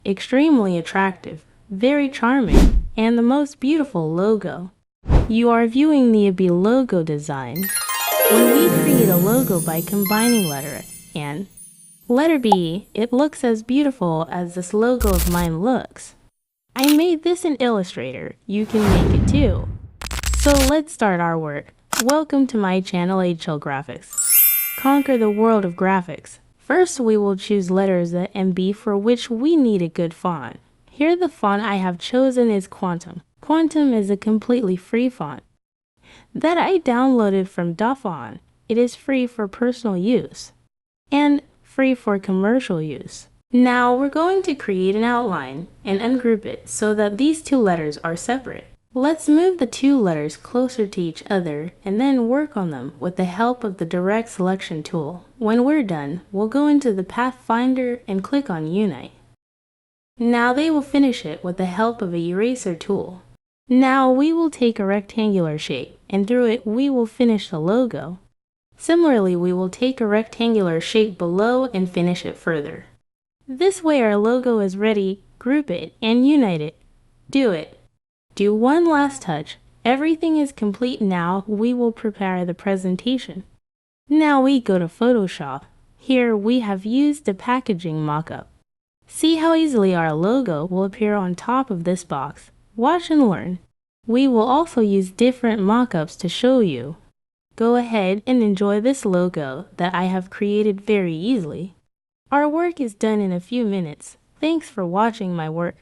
extremely attractive, very charming, and the most beautiful logo. You are viewing the Adobe logo design. When we create a logo by combining letter A and letter B, it looks as beautiful as this logo of mine looks. I made this in Illustrator. You can make it too. So let's start our work. Welcome to my channel HLGRAPHICS. Conquer the world of graphics. First, we will choose letters A and B, for which we need a good font. Here the font I have chosen is Quantum. Quantum is a completely free font that I downloaded from Dafont. It is free for personal use and free for commercial use. Now we're going to create an outline and ungroup it so that these two letters are separate. Let's move the two letters closer to each other and then work on them with the help of the direct selection tool. When we're done, we'll go into the Pathfinder and click on Unite. Now they will finish it with the help of a eraser tool. Now we will take a rectangular shape, and through it we will finish the logo. Similarly, we will take a rectangular shape below and finish it further. This way our logo is ready. Group it and unite it. Do it. Do one last touch. Everything is complete. Now we will prepare the presentation. Now we go to Photoshop. Here we have used the packaging mockup. See how easily our logo will appear on top of this box. Watch and learn. We will also use different mockups to show you. Go ahead and enjoy this logo that I have created very easily. Our work is done in a few minutes. Thanks for watching my work.